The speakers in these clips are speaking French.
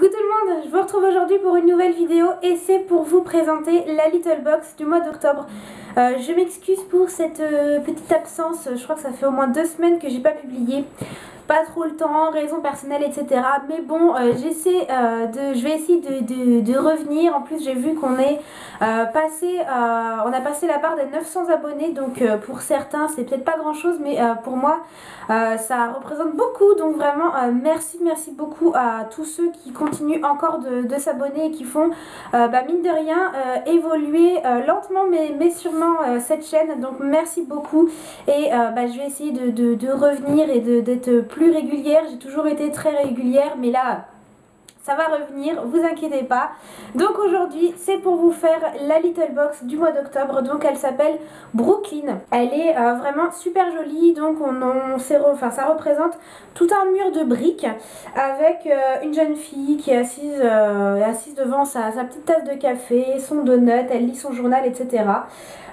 Coucou tout le monde, je vous retrouve aujourd'hui pour une nouvelle vidéo et c'est pour vous présenter la Little Box du mois d'octobre. Je m'excuse pour cette petite absence, je crois que ça fait au moins 2 semaines que j'ai pas publié. Pas trop le temps, raisons personnelles, etc. Mais bon, je vais essayer de revenir. En plus, j'ai vu qu'on est on a passé la barre des 900 abonnés. Donc pour certains, c'est peut-être pas grand chose, mais pour moi, ça représente beaucoup. Donc vraiment, merci beaucoup à tous ceux qui continuent encore de s'abonner et qui font, mine de rien, évoluer lentement mais sûrement cette chaîne. Donc merci beaucoup. Et je vais essayer de revenir et d'être plus régulière. J'ai toujours été très régulière, mais là ça va revenir, vous inquiétez pas. Donc aujourd'hui c'est pour vous faire la Little Box du mois d'octobre. Donc elle s'appelle Brooklyn. Elle est vraiment super jolie. Donc ça représente tout un mur de briques avec une jeune fille qui est assise devant sa petite tasse de café, son donut, elle lit son journal, etc.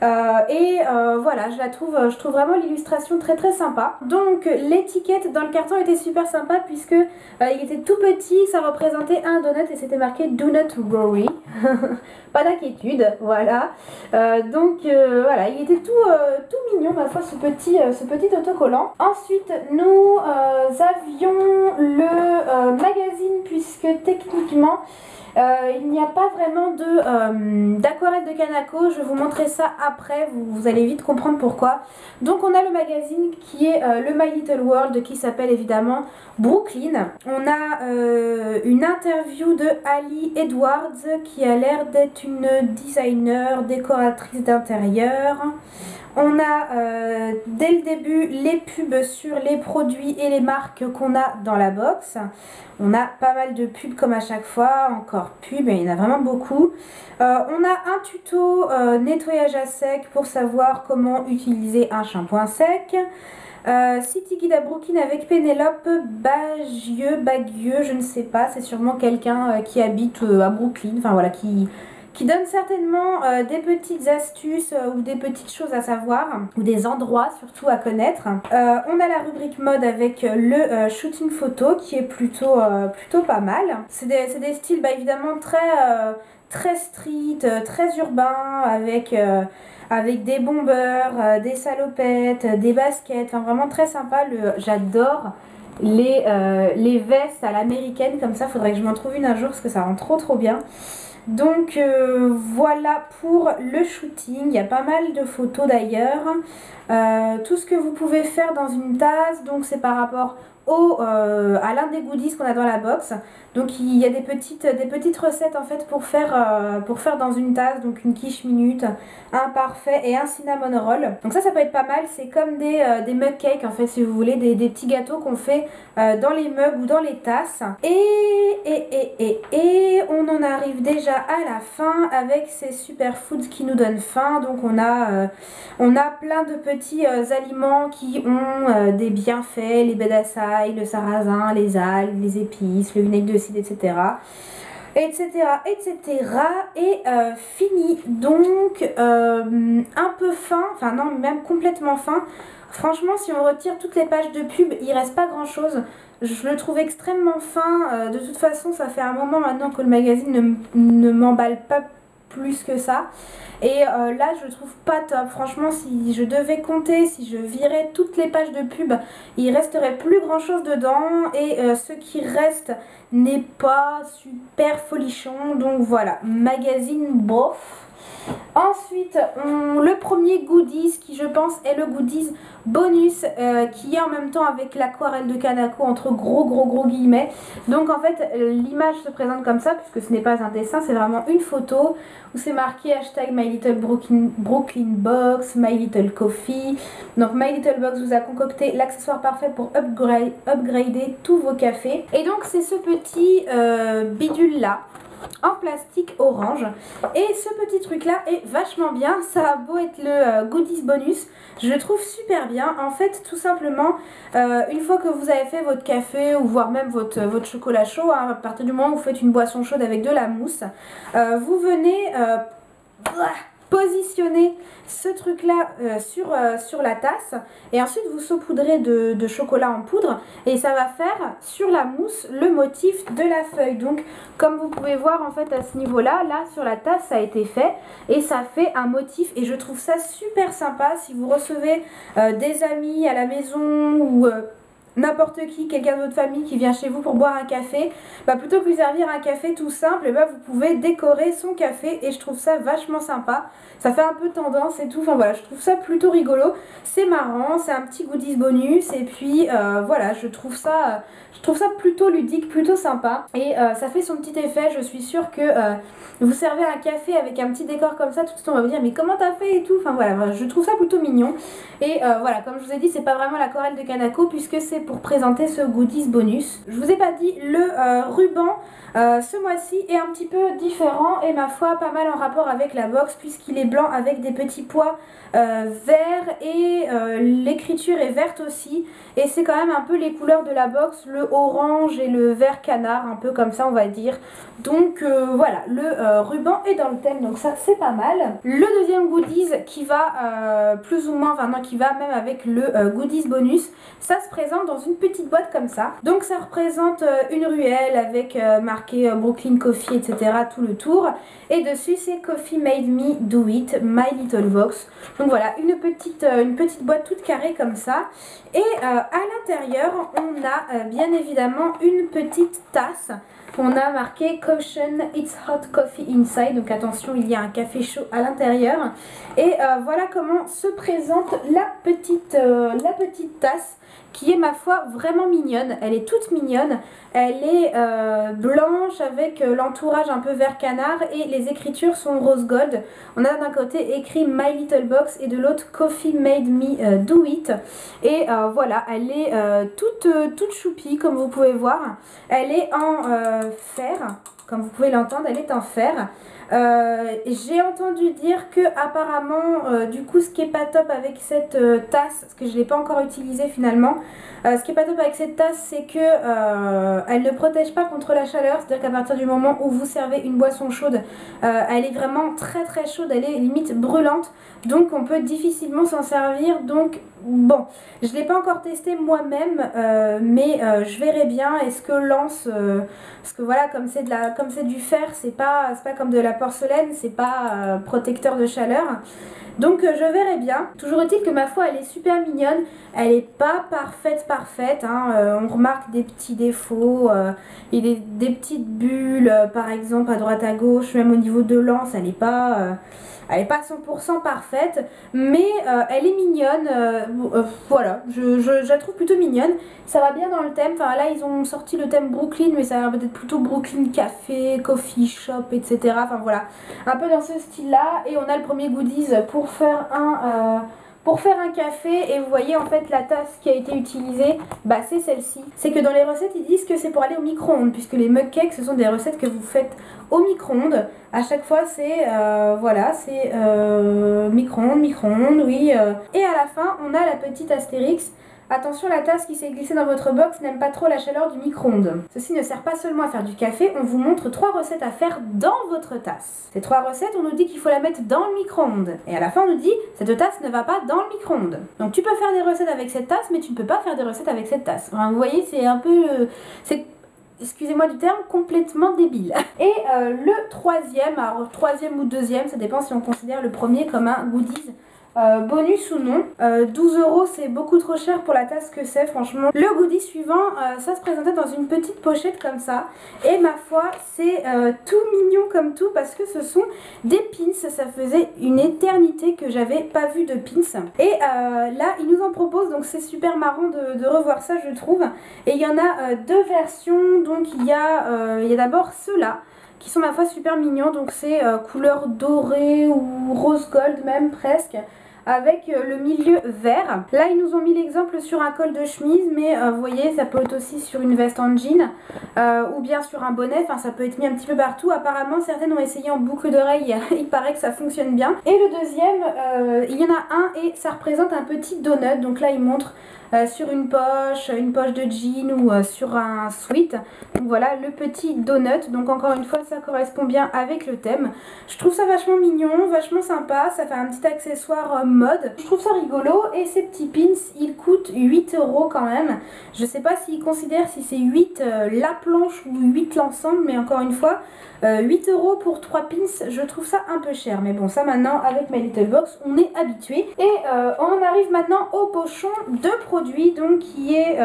Voilà, je trouve vraiment l'illustration très sympa. Donc l'étiquette dans le carton était super sympa puisque il était tout petit, ça représentait un donut et c'était marqué Do not worry. Pas d'inquiétude, voilà. Voilà, il était tout mignon ma foi, ce petit autocollant. Ensuite nous avions le magazine puisque techniquement il n'y a pas vraiment d'aquarelle de Kanako. Je vais vous montrer ça après, vous allez vite comprendre pourquoi. Donc on a le magazine qui est le My Little World qui s'appelle évidemment Brooklyn. On a une interview de Ali Edwards qui a l'air d'être une designer, décoratrice d'intérieur. On a dès le début les pubs sur les produits et les marques qu'on a dans la box. On a pas mal de pubs comme à chaque fois, encore pubs, il y en a vraiment beaucoup. On a un tuto nettoyage à sec pour savoir comment utiliser un shampoing sec. City Guide à Brooklyn avec Pénélope Bagieux, je ne sais pas, c'est sûrement quelqu'un qui habite à Brooklyn, enfin voilà, qui donne certainement des petites astuces ou des petites choses à savoir, ou des endroits surtout à connaître. On a la rubrique mode avec le shooting photo qui est plutôt pas mal. C'est des styles évidemment très street, très urbains, avec des bombers, des salopettes, des baskets, enfin vraiment très sympa. J'adore les vestes à l'américaine comme ça, faudrait que je m'en trouve une un jour parce que ça rend trop bien. Donc voilà pour le shooting, il y a pas mal de photos d'ailleurs. Tout ce que vous pouvez faire dans une tasse, donc c'est par rapport à l'un des goodies qu'on a dans la box. Donc il y a des petites recettes en fait pour faire dans une tasse, donc une quiche minute, un parfait et un cinnamon roll. Donc ça peut être pas mal, c'est comme des mug cakes en fait si vous voulez, des petits gâteaux qu'on fait dans les mugs ou dans les tasses. Et on en arrive déjà à la fin avec ces superfoods qui nous donnent faim. Donc on a plein de petits aliments qui ont des bienfaits, les baies d'açaï, le sarrasin, les algues, les épices, le vinaigre de cidre, etc. Et fini. Donc un peu fin, enfin non, même complètement fin. Franchement, si on retire toutes les pages de pub, il reste pas grand chose. Je le trouve extrêmement fin. De toute façon, ça fait un moment maintenant que le magazine ne m'emballe pas plus que ça. Et là, je le trouve pas top. Franchement, si je devais compter, si je virais toutes les pages de pub, il resterait plus grand chose dedans. Et ce qui reste n'est pas super folichon. Donc voilà, magazine bof. Ensuite, le premier goodies qui je pense est le goodies bonus qui est en même temps avec l'aquarelle de Kanako entre gros guillemets. Donc en fait l'image se présente comme ça puisque ce n'est pas un dessin, c'est vraiment une photo où c'est marqué hashtag My Little Brooklyn Box, My Little Coffee. Donc My Little Box vous a concocté l'accessoire parfait pour upgrader tous vos cafés. Et donc c'est ce petit bidule là en plastique orange et ce petit truc là est vachement bien. Ça a beau être le goodies bonus, je le trouve super bien. En fait tout simplement une fois que vous avez fait votre café ou voire même votre chocolat chaud, hein, à partir du moment où vous faites une boisson chaude avec de la mousse, vous venez positionner ce truc là sur la tasse et ensuite vous saupoudrez de chocolat en poudre et ça va faire sur la mousse le motif de la feuille. Donc comme vous pouvez voir en fait à ce niveau là sur la tasse ça a été fait et ça fait un motif et je trouve ça super sympa si vous recevez des amis à la maison ou n'importe qui, quelqu'un de votre famille qui vient chez vous pour boire un café, bah plutôt que lui servir un café tout simple, bah vous pouvez décorer son café et je trouve ça vachement sympa. Ça fait un peu tendance et tout, enfin voilà, je trouve ça plutôt rigolo. C'est marrant, c'est un petit goodies bonus et puis voilà, je trouve ça plutôt ludique, plutôt sympa et ça fait son petit effet. Je suis sûre que vous servez un café avec un petit décor comme ça, tout de suite on va vous dire mais comment t'as fait et tout, enfin voilà, je trouve ça plutôt mignon et voilà, comme je vous ai dit, c'est pas vraiment la Corelle de Kanako puisque c'est pour présenter ce goodies bonus. Je vous ai pas dit, le ruban ce mois-ci est un petit peu différent et ma foi pas mal en rapport avec la box puisqu'il est blanc avec des petits pois verts et l'écriture est verte aussi et c'est quand même un peu les couleurs de la box, le orange et le vert canard, un peu comme ça on va dire. Donc voilà, le ruban est dans le thème, donc ça c'est pas mal. Le deuxième goodies qui va plus ou moins, enfin non, qui va même avec le goodies bonus, ça se présente dans une petite boîte comme ça. Donc ça représente une ruelle avec marqué Brooklyn Coffee, etc. tout le tour. Et dessus c'est Coffee Made Me Do It, My Little Box. Donc voilà, une petite boîte toute carrée comme ça. Et à l'intérieur on a bien évidemment une petite tasse. On a marqué Caution, it's hot coffee inside. Donc attention, il y a un café chaud à l'intérieur. Et voilà comment se présente la petite tasse qui est ma foi vraiment mignonne. Elle est toute mignonne. Elle est blanche avec l'entourage un peu vert canard et les écritures sont rose gold. On a d'un côté écrit My Little Box et de l'autre Coffee Made Me Do It. Et voilà, elle est toute choupie comme vous pouvez voir. Elle est en fer, comme vous pouvez l'entendre, elle est en fer. J'ai entendu dire que apparemment du coup ce qui est pas top avec cette tasse, parce que je l'ai pas encore utilisée finalement, ce qui est pas top avec cette tasse c'est que elle ne protège pas contre la chaleur, c'est à dire qu'à partir du moment où vous servez une boisson chaude elle est vraiment très chaude, elle est limite brûlante, donc on peut difficilement s'en servir. Donc bon, je l'ai pas encore testé moi-même mais je verrai bien est-ce que lance parce que voilà, comme c'est du fer, c'est pas comme de la porcelaine, c'est pas protecteur de chaleur. Donc je verrai bien. Toujours est-il que ma foi elle est super mignonne. Elle est pas parfaite hein. On remarque des petits défauts, et des petites bulles par exemple à droite à gauche, même au niveau de l'anse elle est pas 100% parfaite, mais elle est mignonne, voilà, je la trouve plutôt mignonne, ça va bien dans le thème. Enfin là ils ont sorti le thème Brooklyn, mais ça a l'air peut-être plutôt Brooklyn Café, Coffee Shop, etc. Enfin voilà, un peu dans ce style là. Et on a le premier goodies pour faire un café, et vous voyez en fait la tasse qui a été utilisée, bah c'est celle-ci. C'est que dans les recettes ils disent que c'est pour aller au micro-ondes, puisque les mug cakes ce sont des recettes que vous faites au micro-ondes. À chaque fois c'est voilà, c'est micro-ondes, oui. Et à la fin on a la petite astérix. Attention, la tasse qui s'est glissée dans votre box n'aime pas trop la chaleur du micro-ondes. Ceci ne sert pas seulement à faire du café, on vous montre 3 recettes à faire dans votre tasse. Ces 3 recettes, on nous dit qu'il faut la mettre dans le micro-ondes. Et à la fin, on nous dit, cette tasse ne va pas dans le micro-ondes. Donc tu peux faire des recettes avec cette tasse, mais tu ne peux pas faire des recettes avec cette tasse. Enfin, vous voyez, c'est un peu... excusez-moi du terme, complètement débile. Et le troisième, alors troisième ou deuxième, ça dépend si on considère le premier comme un goodies bonus ou non. 12 € c'est beaucoup trop cher pour la tasse que c'est, franchement. Le goodie suivant, ça se présentait dans une petite pochette comme ça, et ma foi c'est tout mignon comme tout, parce que ce sont des pins. Ça faisait une éternité que j'avais pas vu de pins, et là ils nous en proposent, donc c'est super marrant de revoir ça je trouve. Et il y en a 2 versions, donc il y a d'abord ceux-là qui sont ma foi super mignons, donc c'est couleur dorée ou rose gold même presque, avec le milieu vert. Là ils nous ont mis l'exemple sur un col de chemise, mais vous voyez ça peut être aussi sur une veste en jean ou bien sur un bonnet, enfin ça peut être mis un petit peu partout. Apparemment certaines ont essayé en boucle d'oreille, il paraît que ça fonctionne bien. Et le deuxième, il y en a un et ça représente un petit donut, donc là il montre sur une poche de jean ou sur un sweat. Donc voilà le petit donut, donc encore une fois ça correspond bien avec le thème. Je trouve ça vachement mignon, vachement sympa, ça fait un petit accessoire mode. Je trouve ça rigolo et ces petits pins ils coûtent 8 € quand même. Je sais pas s'ils considèrent si c'est 8 la planche ou 8 l'ensemble, mais encore une fois 8 € pour 3 pins, je trouve ça un peu cher. Mais bon, ça maintenant avec My Little Box on est habitué. Et on arrive maintenant au pochon de produits, donc qui est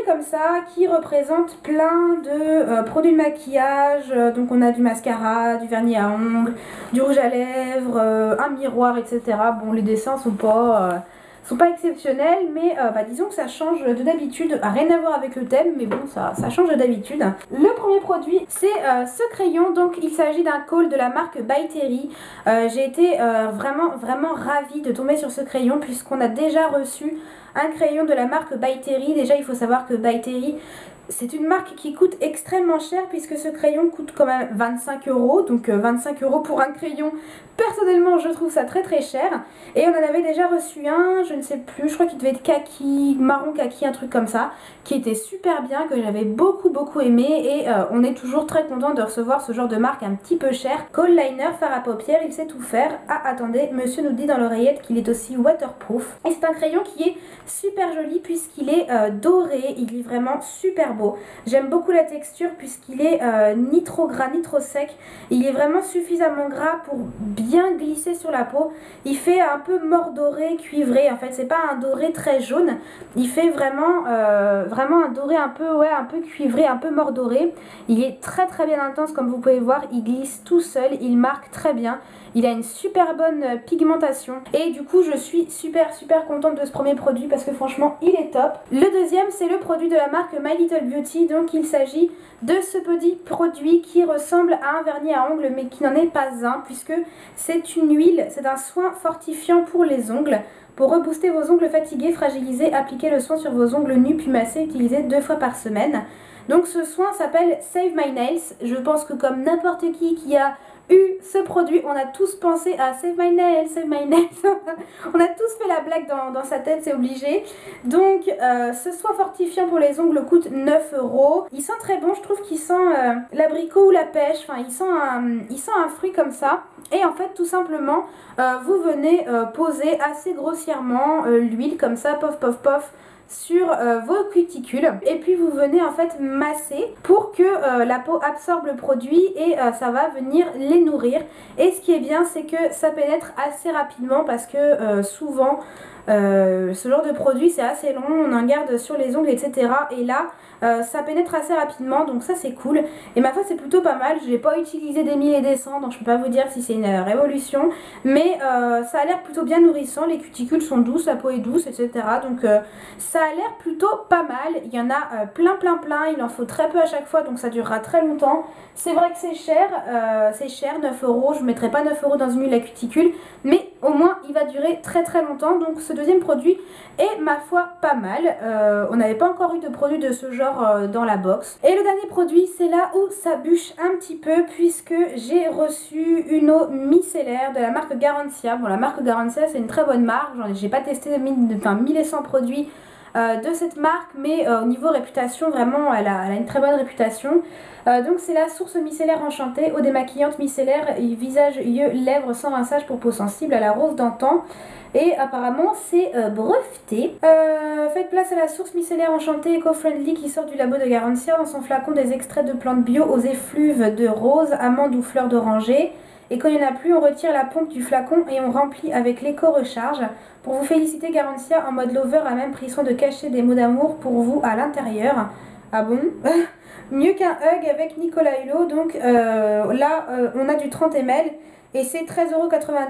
comme ça, qui représente plein de produits de maquillage. Donc on a du mascara, du vernis à ongles, du rouge à lèvres, un miroir, etc. Bon, les dessins sont pas exceptionnels, mais disons que ça change de d'habitude, rien à voir avec le thème, mais bon, ça change de d'habitude. Le premier produit, c'est ce crayon, donc il s'agit d'un col de la marque By Terry. J'ai été vraiment ravie de tomber sur ce crayon, puisqu'on a déjà reçu un crayon de la marque By Terry. Déjà, il faut savoir que By Terry, c'est une marque qui coûte extrêmement cher, puisque ce crayon coûte quand même 25 €, donc 25 € pour un crayon. Personnellement, je trouve ça très cher. Et on en avait déjà reçu un, je ne sais plus, je crois qu'il devait être kaki, marron kaki, un truc comme ça, qui était super bien, que j'avais beaucoup aimé. Et on est toujours très content de recevoir ce genre de marque un petit peu cher. Kohl liner, fard à paupières, il sait tout faire. Ah, attendez, monsieur nous dit dans l'oreillette qu'il est aussi waterproof. Et c'est un crayon qui est super joli puisqu'il est doré, il est vraiment super beau. J'aime beaucoup la texture puisqu'il est ni trop gras ni trop sec. Il est vraiment suffisamment gras pour bien glisser sur la peau. Il fait un peu mordoré, cuivré. En fait, c'est pas un doré très jaune. Il fait vraiment un doré un peu cuivré, un peu mordoré. Il est très bien intense comme vous pouvez voir. Il glisse tout seul, il marque très bien. Il a une super bonne pigmentation et du coup je suis super contente de ce premier produit parce que franchement il est top. Le deuxième, c'est le produit de la marque My Little Beauty, donc il s'agit de ce petit produit qui ressemble à un vernis à ongles mais qui n'en est pas un, puisque c'est une huile, c'est un soin fortifiant pour les ongles. Pour rebooster vos ongles fatigués, fragilisés, appliquez le soin sur vos ongles nus puis massez, utilisez 2 fois par semaine. Donc ce soin s'appelle Save My Nails. Je pense que comme n'importe qui a eu ce produit, on a tous pensé à Save My Nails, Save My Nails. On a tous fait la blague dans sa tête, c'est obligé. Donc ce soin fortifiant pour les ongles coûte 9 €. Il sent très bon, je trouve qu'il sent l'abricot ou la pêche, enfin il sent un fruit comme ça. Et en fait tout simplement vous venez poser assez grossièrement l'huile comme ça, pof sur vos cuticules, et puis vous venez en fait masser pour que la peau absorbe le produit et ça va venir les nourrir. Et ce qui est bien, c'est que ça pénètre assez rapidement parce que souvent ce genre de produit c'est assez long, on en garde sur les ongles, etc. Et là ça pénètre assez rapidement, donc ça c'est cool. Et ma foi c'est plutôt pas mal, je n'ai pas utilisé des 1000 et des 100, donc je peux pas vous dire si c'est une révolution, mais ça a l'air plutôt bien nourrissant, les cuticules sont douces, la peau est douce, etc. Donc ça a l'air plutôt pas mal. Il y en a plein, il en faut très peu à chaque fois, donc ça durera très longtemps. C'est vrai que c'est cher, 9 €, je ne mettrai pas 9 € dans une huile à cuticule, mais au moins il va durer très longtemps. Donc ce deuxième produit est ma foi pas mal. On n'avait pas encore eu de produit de ce genre dans la box. Et le dernier produit, c'est là où ça bûche un petit peu, puisque j'ai reçu une eau micellaire de la marque Garancia. Bon, la marque Garancia c'est une très bonne marque, j'ai pas testé 1100 produits de cette marque, mais au niveau réputation vraiment elle a une très bonne réputation. Donc c'est la source micellaire enchantée, eau démaquillante micellaire, visage, yeux, lèvres sans rinçage pour peau sensible à la rose d'antan. Et apparemment c'est breveté. Faites place à la source micellaire enchantée éco-friendly qui sort du labo de Garancia. Dans son flacon, des extraits de plantes bio aux effluves de rose, amande ou fleurs d'oranger. Et quand il n'y en a plus, on retire la pompe du flacon et on remplit avec l'éco-recharge. Pour vous féliciter, Garancia en mode lover a même pris soin de cacher des mots d'amour pour vous à l'intérieur. Ah bon? Mieux qu'un hug avec Nicolas Hulot. Donc là, on a du 30 ml. et c'est 13,90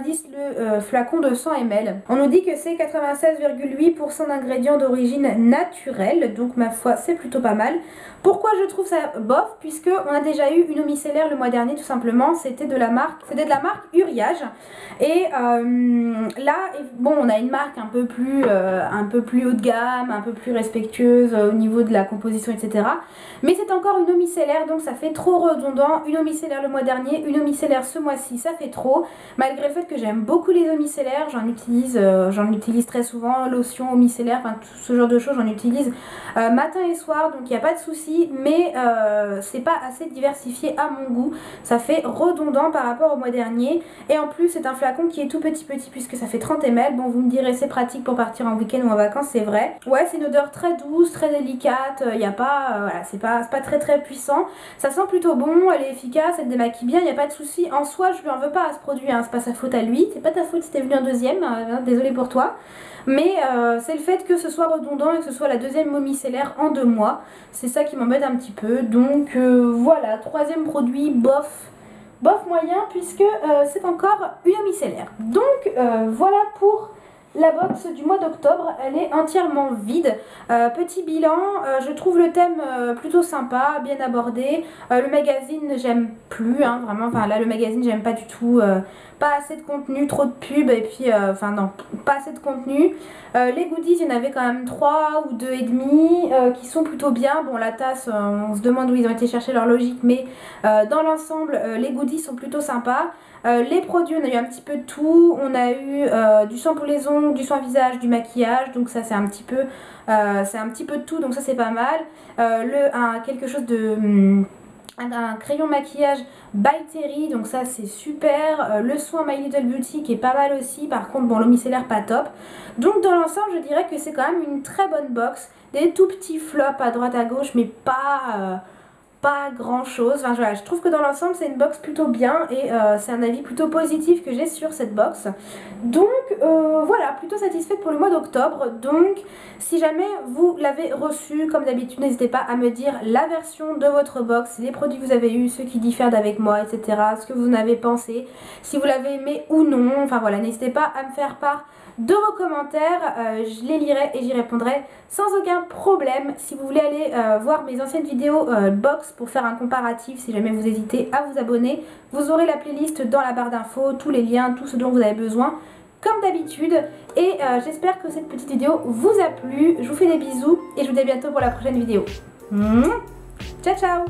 € le flacon de 100 ml. On nous dit que c'est 96,8% d'ingrédients d'origine naturelle, donc ma foi c'est plutôt pas mal. Pourquoi je trouve ça bof? Puisque on a déjà eu une eau micellaire le mois dernier tout simplement, c'était de la marque Uriage. Et là, bon, on a une marque un peu plus haut de gamme, un peu plus respectueuse au niveau de la composition, etc. Mais c'est encore une eau micellaire, donc ça fait trop redondant. Une eau micellaire le mois dernier, une eau micellaire ce mois-ci, ça fait trop. Malgré le fait que j'aime beaucoup les eaux micellaires, j'en utilise très souvent, lotion, eau micellaire, enfin tout ce genre de choses, j'en utilise matin et soir, donc il n'y a pas de souci. Mais c'est pas assez diversifié à mon goût, ça fait redondant par rapport au mois dernier. Et en plus c'est un flacon qui est tout petit puisque ça fait 30 ml. Bon, vous me direz c'est pratique pour partir en week-end ou en vacances, c'est vrai. Ouais, c'est une odeur très douce, très délicate, il n'y a pas, voilà, c'est pas très puissant. Ça sent plutôt bon, elle est efficace, elle démaquille bien, il n'y a pas de souci. En soi, je lui en veux pas à ce produit, hein, c'est pas sa faute à lui, c'est pas ta faute si t'es venu en deuxième, désolée pour toi. Mais c'est le fait que ce soit redondant et que ce soit la deuxième eau micellaire en 2 mois. C'est ça qui m'embête un petit peu. Donc voilà, troisième produit, bof moyen, puisque c'est encore une eau micellaire. Donc voilà pour la box du mois d'octobre, elle est entièrement vide. Petit bilan, je trouve le thème plutôt sympa, bien abordé. Le magazine j'aime plus, hein, vraiment, enfin là le magazine j'aime pas du tout. Pas assez de contenu, trop de pubs et puis, enfin non, pas assez de contenu. Les goodies, il y en avait quand même 3 ou 2,5 qui sont plutôt bien. Bon, la tasse, on se demande où ils ont été chercher leur logique, mais dans l'ensemble, les goodies sont plutôt sympas. Les produits, on a eu un petit peu de tout. On a eu du soin pour les ongles, du soin visage, du maquillage, donc ça c'est un petit peu de tout, donc ça c'est pas mal. Quelque chose de... un crayon maquillage by Terry, donc ça c'est super. Le soin My Little Beauty qui est pas mal aussi, par contre bon, l'eau micellaire pas top. Donc dans l'ensemble je dirais que c'est quand même une très bonne box. Des tout petits flops à droite à gauche, mais pas grand chose. Enfin voilà, je trouve que dans l'ensemble c'est une box plutôt bien et c'est un avis plutôt positif que j'ai sur cette box. Donc voilà, plutôt satisfaite pour le mois d'octobre. Donc si jamais vous l'avez reçu, comme d'habitude, n'hésitez pas à me dire la version de votre box, les produits que vous avez eu, ceux qui diffèrent d'avec moi, etc. Ce que vous en avez pensé, si vous l'avez aimé ou non. Enfin voilà, n'hésitez pas à me faire part de vos commentaires, je les lirai et j'y répondrai sans aucun problème. Si vous voulez aller voir mes anciennes vidéos box pour faire un comparatif, si jamais vous hésitez à vous abonner, vous aurez la playlist dans la barre d'infos, tous les liens, tout ce dont vous avez besoin comme d'habitude. Et j'espère que cette petite vidéo vous a plu. Je vous fais des bisous et je vous dis à bientôt pour la prochaine vidéo. Ciao ciao.